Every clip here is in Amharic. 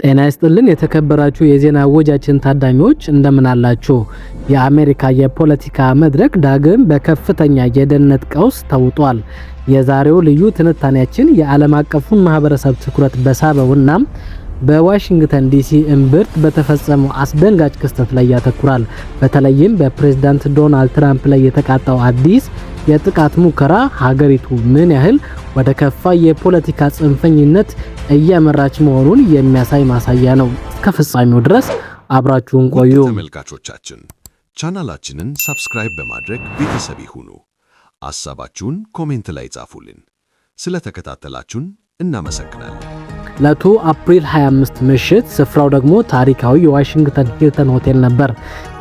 ጤና ይስጥልን የተከበራችሁ የዜና ወጃችን ታዳሚዎች እንደምን አላችሁ? የአሜሪካ የፖለቲካ መድረክ ዳግም በከፍተኛ የደህንነት ቀውስ ተውጧል። የዛሬው ልዩ ትንታኔያችን የዓለም አቀፉን ማህበረሰብ ትኩረት በሳበውና በዋሽንግተን ዲሲ እምብርት በተፈጸመው አስደንጋጭ ክስተት ላይ ያተኩራል። በተለይም በፕሬዝዳንት ዶናልድ ትራምፕ ላይ የተቃጣው አዲስ የጥቃት ሙከራ ሀገሪቱ ምን ያህል ወደ ከፋ የፖለቲካ ጽንፈኝነት እያመራች መሆኑን የሚያሳይ ማሳያ ነው። እስከ ፍጻሜው ድረስ አብራችሁን ቆዩ። ተመልካቾቻችን ቻናላችንን ሰብስክራይብ በማድረግ ቤተሰብ ይሁኑ። ሐሳባችሁን ኮሜንት ላይ ጻፉልን። ስለተከታተላችሁን እናመሰግናለን። ዕለቱ አፕሪል 25 ምሽት፣ ስፍራው ደግሞ ታሪካዊ የዋሽንግተን ሂልተን ሆቴል ነበር።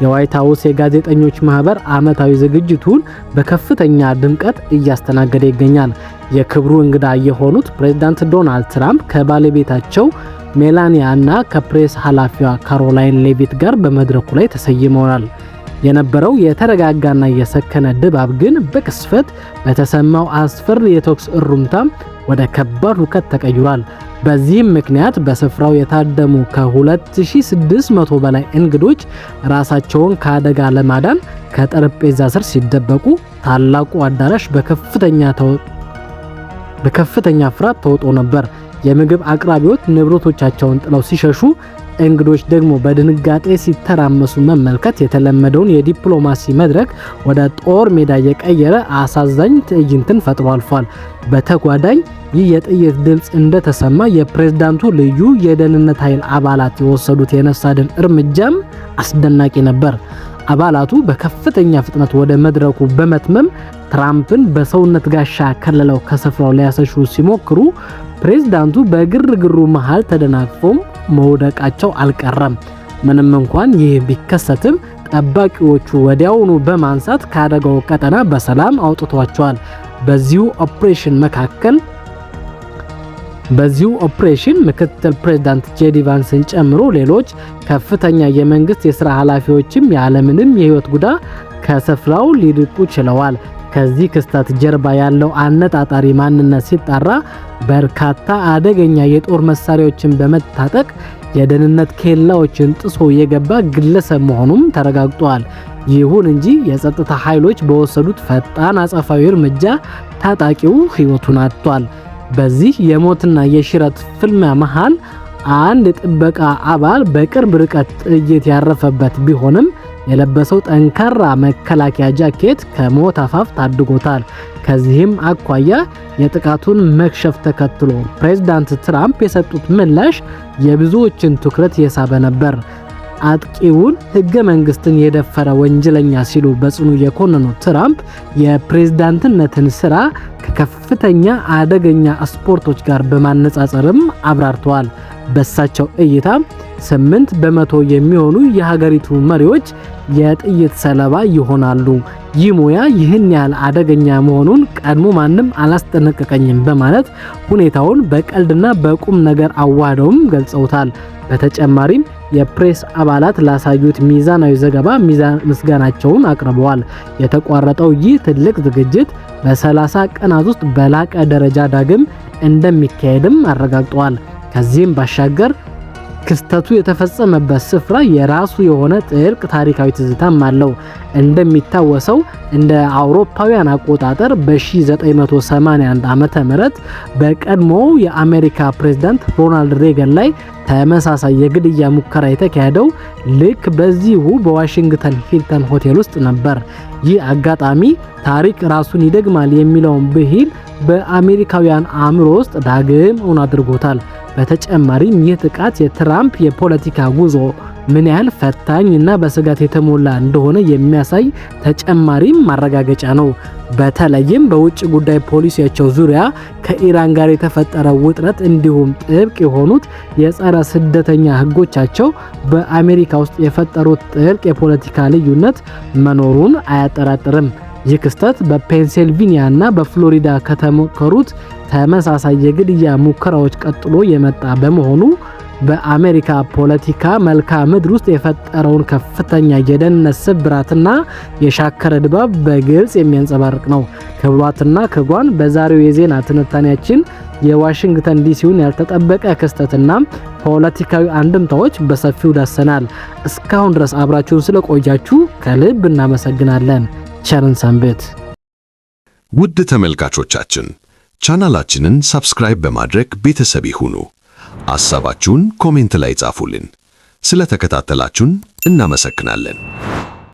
የዋይት ሃውስ የጋዜጠኞች ማህበር ዓመታዊ ዝግጅቱን በከፍተኛ ድምቀት እያስተናገደ ይገኛል። የክብሩ እንግዳ የሆኑት ፕሬዝዳንት ዶናልድ ትራምፕ ከባለቤታቸው ሜላኒያ እና ከፕሬስ ኃላፊዋ ካሮላይን ሌቪት ጋር በመድረኩ ላይ ተሰይመዋል። የነበረው የተረጋጋና የሰከነ ድባብ ግን በቅስፈት በተሰማው አስፈሪ የተኩስ እሩምታ ወደ ከባድ ሁከት ተቀይሯል። በዚህም ምክንያት በስፍራው የታደሙ ከ2600 በላይ እንግዶች ራሳቸውን ከአደጋ ለማዳን ከጠረጴዛ ስር ሲደበቁ፣ ታላቁ አዳራሽ በከፍተኛ ፍርሃት ተውጦ ነበር። የምግብ አቅራቢዎች ንብረቶቻቸውን ጥለው ሲሸሹ፣ እንግዶች ደግሞ በድንጋጤ ሲተራመሱ መመልከት የተለመደውን የዲፕሎማሲ መድረክ ወደ ጦር ሜዳ የቀየረ አሳዛኝ ትዕይንትን ፈጥሮ አልፏል። በተጓዳኝ ይህ የጥይት ድምፅ እንደተሰማ የፕሬዝዳንቱ ልዩ የደህንነት ኃይል አባላት የወሰዱት የነፍስ አድን እርምጃም አስደናቂ ነበር። አባላቱ በከፍተኛ ፍጥነት ወደ መድረኩ በመትመም ትራምፕን በሰውነት ጋሻ ከለለው ከስፍራው ሊያሰሹ ሲሞክሩ፣ ፕሬዝዳንቱ በግርግሩ መሃል ተደናቅፎም መውደቃቸው አልቀረም። ምንም እንኳን ይህ ቢከሰትም ጠባቂዎቹ ወዲያውኑ በማንሳት ከአደጋው ቀጠና በሰላም አውጥቷቸዋል። በዚሁ ኦፕሬሽን ምክትል ፕሬዝዳንት ጄዲ ቫንስን ጨምሮ ሌሎች ከፍተኛ የመንግስት የሥራ ኃላፊዎችም ያለምንም የህይወት ጉዳት ከስፍራው ሊርቁ ችለዋል። ከዚህ ክስተት ጀርባ ያለው አነጣጣሪ ማንነት ሲጣራ በርካታ አደገኛ የጦር መሳሪያዎችን በመታጠቅ የደህንነት ኬላዎችን ጥሶ የገባ ግለሰብ መሆኑም ተረጋግጧል። ይሁን እንጂ የጸጥታ ኃይሎች በወሰዱት ፈጣን አጸፋዊ እርምጃ ታጣቂው ህይወቱን አጥቷል። በዚህ የሞትና የሽረት ፍልሚያ መሃል አንድ ጥበቃ አባል በቅርብ ርቀት ጥይት ያረፈበት ቢሆንም የለበሰው ጠንካራ መከላከያ ጃኬት ከሞት አፋፍ ታድጎታል። ከዚህም አኳያ የጥቃቱን መክሸፍ ተከትሎ ፕሬዝዳንት ትራምፕ የሰጡት ምላሽ የብዙዎችን ትኩረት የሳበ ነበር። አጥቂውን ህገ መንግስትን የደፈረ ወንጀለኛ ሲሉ በጽኑ የኮነኑት ትራምፕ የፕሬዝዳንትነትን ስራ ከከፍተኛ አደገኛ ስፖርቶች ጋር በማነጻጸርም አብራርተዋል። በሳቸው እይታ 8% የሚሆኑ የሀገሪቱ መሪዎች የጥይት ሰለባ ይሆናሉ። ይህ ሙያ ይህን ያህል አደገኛ መሆኑን ቀድሞ ማንም አላስጠነቀቀኝም በማለት ሁኔታውን በቀልድና በቁም ነገር አዋህደውም ገልጸውታል። በተጨማሪም የፕሬስ አባላት ላሳዩት ሚዛናዊ ዘገባ ምስጋናቸውን አቅርበዋል። የተቋረጠው ይህ ትልቅ ዝግጅት በ30 ቀናት ውስጥ በላቀ ደረጃ ዳግም እንደሚካሄድም አረጋግጠዋል። ከዚህም ባሻገር ክስተቱ የተፈጸመበት ስፍራ የራሱ የሆነ ጥልቅ ታሪካዊ ትዝታም አለው። እንደሚታወሰው እንደ አውሮፓውያን አቆጣጠር በ1981 ዓመተ ምህረት በቀድሞው የአሜሪካ ፕሬዝዳንት ሮናልድ ሬገን ላይ ተመሳሳይ የግድያ ሙከራ የተካሄደው ልክ በዚሁ በዋሽንግተን ሂልተን ሆቴል ውስጥ ነበር። ይህ አጋጣሚ ታሪክ ራሱን ይደግማል የሚለውን ብሂል በአሜሪካውያን አእምሮ ውስጥ ዳግም እውን አድርጎታል። በተጨማሪም ይህ ጥቃት የትራምፕ የፖለቲካ ጉዞ ምን ያህል ፈታኝ እና በስጋት የተሞላ እንደሆነ የሚያሳይ ተጨማሪም ማረጋገጫ ነው። በተለይም በውጭ ጉዳይ ፖሊሲያቸው ዙሪያ ከኢራን ጋር የተፈጠረው ውጥረት እንዲሁም ጥብቅ የሆኑት የጸረ ስደተኛ ህጎቻቸው በአሜሪካ ውስጥ የፈጠሩት ጥልቅ የፖለቲካ ልዩነት መኖሩን አያጠራጥርም። ይህ ክስተት በፔንሲልቬኒያ እና በፍሎሪዳ ከተሞከሩት ተመሳሳይ የግድያ ሙከራዎች ቀጥሎ የመጣ በመሆኑ በአሜሪካ ፖለቲካ መልክዓ ምድር ውስጥ የፈጠረውን ከፍተኛ የደህንነት ስብራትና የሻከረ ድባብ በግልጽ የሚያንጸባርቅ ነው። ክቡራትና ክቡራን በዛሬው የዜና ትንታኔያችን የዋሽንግተን ዲሲውን ያልተጠበቀ ክስተትና ፖለቲካዊ አንድምታዎች በሰፊው ዳሰናል። እስካሁን ድረስ አብራችሁን ስለቆያችሁ ከልብ እናመሰግናለን። ቸርን ሰንብት። ውድ ተመልካቾቻችን ቻናላችንን ሰብስክራይብ በማድረግ ቤተሰብ ይሁኑ። ሐሳባችሁን ኮሜንት ላይ ጻፉልን። ስለተከታተላችሁን እናመሰግናለን።